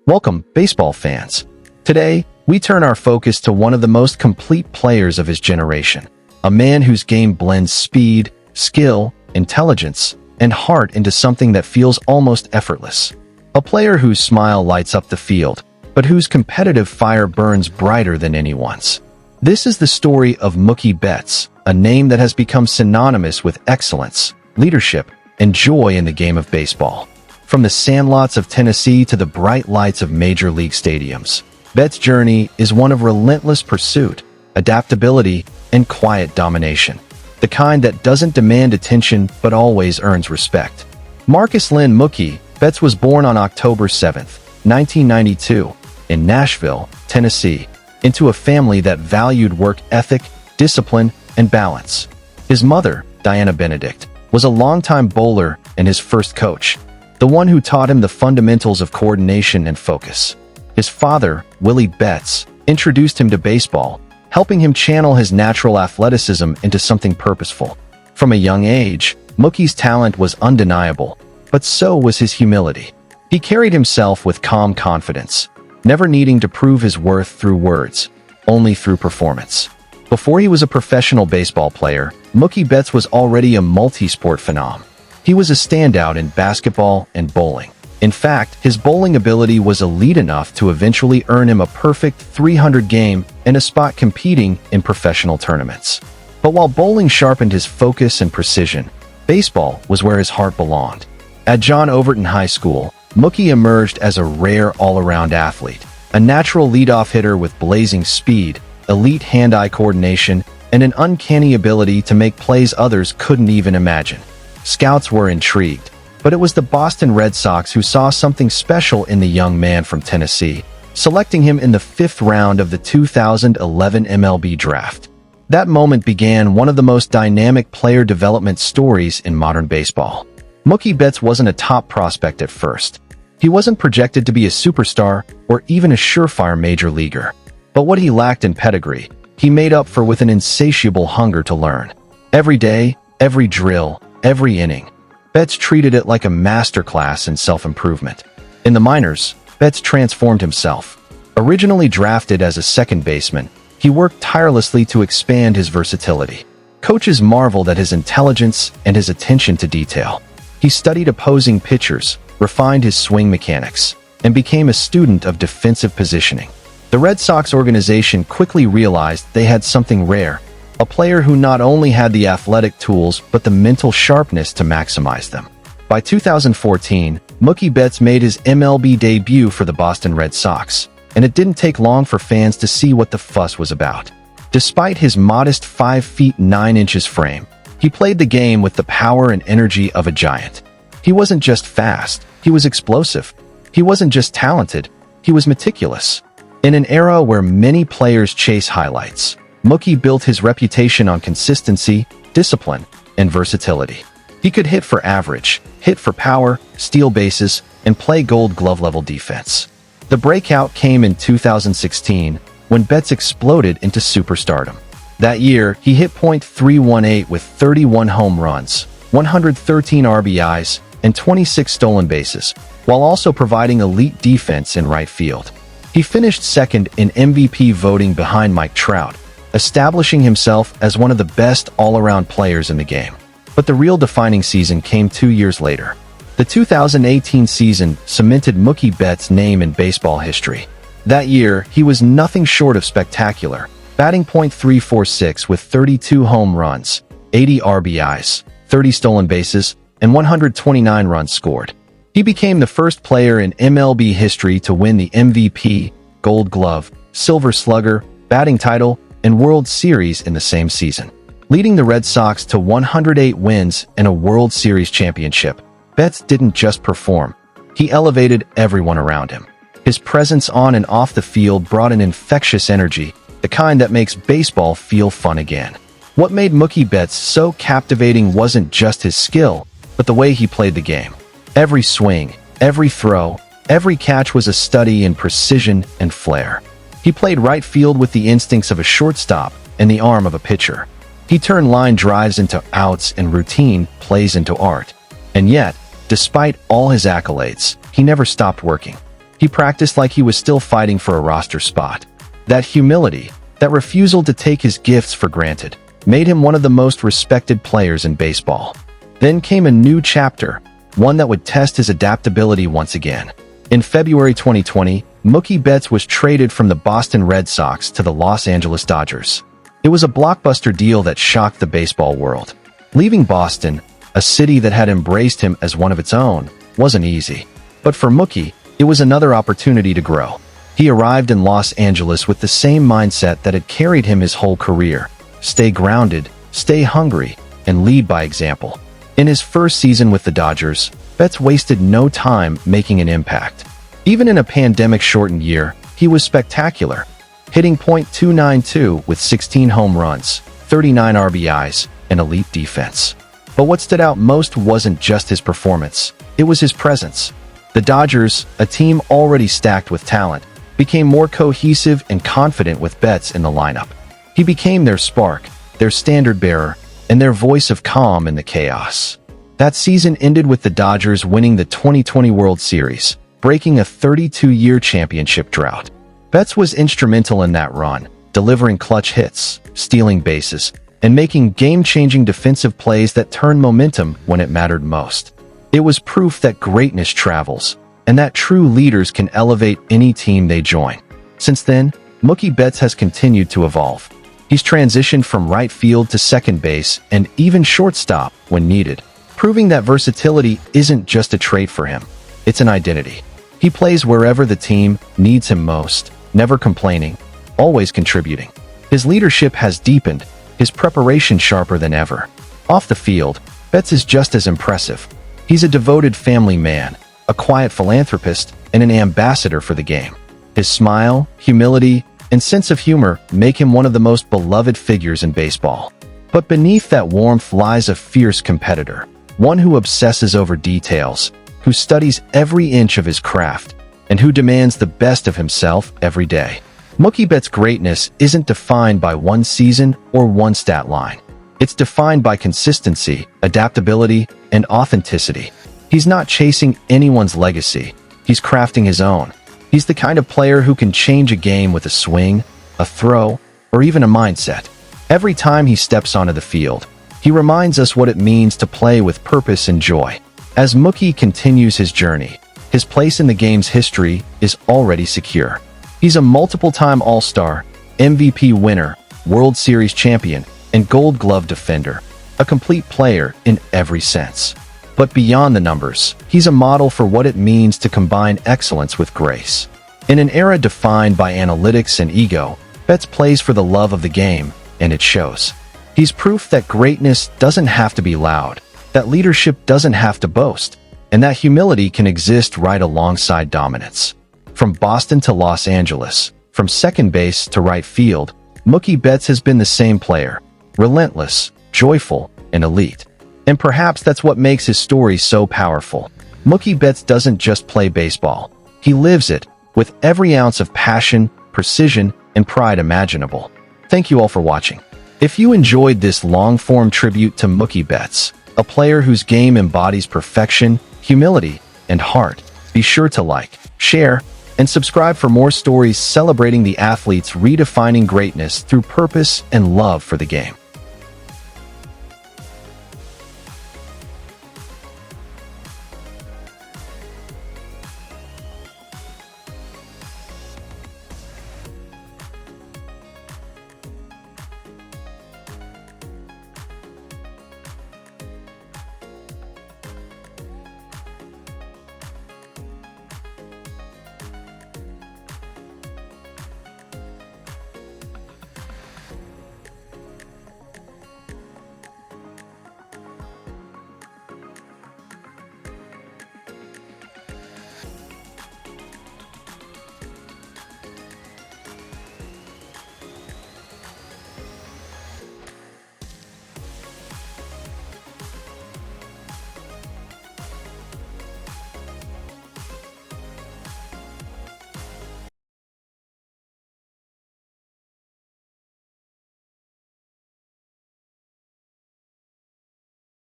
Welcome, baseball fans. Today, we turn our focus to one of the most complete players of his generation, a man whose game blends speed, skill, intelligence, and heart into something that feels almost effortless. A player whose smile lights up the field, but whose competitive fire burns brighter than anyone's. This is the story of Mookie Betts, a name that has become synonymous with excellence, leadership, and joy in the game of baseball. From the sandlots of Tennessee to the bright lights of major league stadiums, Betts' journey is one of relentless pursuit, adaptability, and quiet domination. The kind that doesn't demand attention but always earns respect. Markus Lynn Mookie Betts was born on October 7, 1992, in Nashville, Tennessee, into a family that valued work ethic, discipline, and balance. His mother, Diana Benedict, was a longtime bowler and his first coach, the one who taught him the fundamentals of coordination and focus. His father, Willie Betts, introduced him to baseball, helping him channel his natural athleticism into something purposeful. From a young age, Mookie's talent was undeniable, but so was his humility. He carried himself with calm confidence, never needing to prove his worth through words, only through performance. Before he was a professional baseball player, Mookie Betts was already a multi-sport phenom. He was a standout in basketball and bowling. In fact, his bowling ability was elite enough to eventually earn him a perfect 300 game and a spot competing in professional tournaments. But while bowling sharpened his focus and precision, baseball was where his heart belonged. At John Overton High School, Mookie emerged as a rare all-around athlete, a natural leadoff hitter with blazing speed, elite hand-eye coordination, and an uncanny ability to make plays others couldn't even imagine. Scouts were intrigued, but it was the Boston Red Sox who saw something special in the young man from Tennessee, selecting him in the 5th round of the 2011 MLB draft. That moment began one of the most dynamic player development stories in modern baseball. Mookie Betts wasn't a top prospect at first. He wasn't projected to be a superstar or even a surefire major leaguer. But what he lacked in pedigree, he made up for with an insatiable hunger to learn. Every day, every drill, every inning, Betts treated it like a masterclass in self-improvement. In the minors, Betts transformed himself. Originally drafted as a second baseman, he worked tirelessly to expand his versatility. Coaches marveled at his intelligence and his attention to detail. He studied opposing pitchers, refined his swing mechanics, and became a student of defensive positioning. The Red Sox organization quickly realized they had something rare, a player who not only had the athletic tools but the mental sharpness to maximize them. By 2014, Mookie Betts made his MLB debut for the Boston Red Sox, and it didn't take long for fans to see what the fuss was about. Despite his modest 5 feet 9 inches frame, he played the game with the power and energy of a giant. He wasn't just fast, he was explosive. He wasn't just talented, he was meticulous. In an era where many players chase highlights, Mookie built his reputation on consistency, discipline, and versatility. He could hit for average, hit for power, steal bases, and play Gold Glove-level defense. The breakout came in 2016 when Betts exploded into superstardom. That year, he hit .318 with 31 home runs, 113 RBIs, and 26 stolen bases, while also providing elite defense in right field. He finished second in MVP voting behind Mike Trout, establishing himself as one of the best all-around players in the game. But the real defining season came 2 years later. The 2018 season cemented Mookie Betts' name in baseball history. That year, he was nothing short of spectacular, batting .346 with 32 home runs, 80 RBIs, 30 stolen bases, and 129 runs scored. He became the first player in MLB history to win the MVP, Gold Glove, Silver Slugger, batting title, and World Series in the same season. Leading the Red Sox to 108 wins and a World Series championship, Betts didn't just perform, he elevated everyone around him. His presence on and off the field brought an infectious energy, the kind that makes baseball feel fun again. What made Mookie Betts so captivating wasn't just his skill, but the way he played the game. Every swing, every throw, every catch was a study in precision and flair. He played right field with the instincts of a shortstop and the arm of a pitcher. He turned line drives into outs and routine plays into art. And yet, despite all his accolades, he never stopped working. He practiced like he was still fighting for a roster spot. That humility, that refusal to take his gifts for granted, made him one of the most respected players in baseball. Then came a new chapter, one that would test his adaptability once again. In February 2020, Mookie Betts was traded from the Boston Red Sox to the Los Angeles Dodgers. It was a blockbuster deal that shocked the baseball world. Leaving Boston, a city that had embraced him as one of its own, wasn't easy. But for Mookie, it was another opportunity to grow. He arrived in Los Angeles with the same mindset that had carried him his whole career: stay grounded, stay hungry, and lead by example. In his first season with the Dodgers, Betts wasted no time making an impact. Even in a pandemic-shortened year, he was spectacular, hitting .292 with 16 home runs, 39 RBIs, and elite defense. But what stood out most wasn't just his performance, it was his presence. The Dodgers, a team already stacked with talent, became more cohesive and confident with Betts in the lineup. He became their spark, their standard-bearer, and their voice of calm in the chaos. That season ended with the Dodgers winning the 2020 World Series, breaking a 32-year championship drought. Betts was instrumental in that run, delivering clutch hits, stealing bases, and making game-changing defensive plays that turned momentum when it mattered most. It was proof that greatness travels, and that true leaders can elevate any team they join. Since then, Mookie Betts has continued to evolve. He's transitioned from right field to second base and even shortstop when needed, proving that versatility isn't just a trait for him, it's an identity. He plays wherever the team needs him most, never complaining, always contributing. His leadership has deepened, his preparation sharper than ever. Off the field, Betts is just as impressive. He's a devoted family man, a quiet philanthropist, and an ambassador for the game. His smile, humility, and sense of humor make him one of the most beloved figures in baseball. But beneath that warmth lies a fierce competitor, one who obsesses over details, who studies every inch of his craft, and who demands the best of himself every day. Mookie Betts' greatness isn't defined by one season or one stat line. It's defined by consistency, adaptability, and authenticity. He's not chasing anyone's legacy. He's crafting his own. He's the kind of player who can change a game with a swing, a throw, or even a mindset. Every time he steps onto the field, he reminds us what it means to play with purpose and joy. As Mookie continues his journey, his place in the game's history is already secure. He's a multiple-time All-Star, MVP winner, World Series champion, and Gold Glove defender, a complete player in every sense. But beyond the numbers, he's a model for what it means to combine excellence with grace. In an era defined by analytics and ego, Betts plays for the love of the game, and it shows. He's proof that greatness doesn't have to be loud, that leadership doesn't have to boast, and that humility can exist right alongside dominance. From Boston to Los Angeles, from second base to right field, Mookie Betts has been the same player, relentless, joyful, and elite. And perhaps that's what makes his story so powerful. Mookie Betts doesn't just play baseball. He lives it, with every ounce of passion, precision, and pride imaginable. Thank you all for watching. If you enjoyed this long-form tribute to Mookie Betts, a player whose game embodies perfection, humility, and heart, be sure to like, share, and subscribe for more stories celebrating the athletes redefining greatness through purpose and love for the game.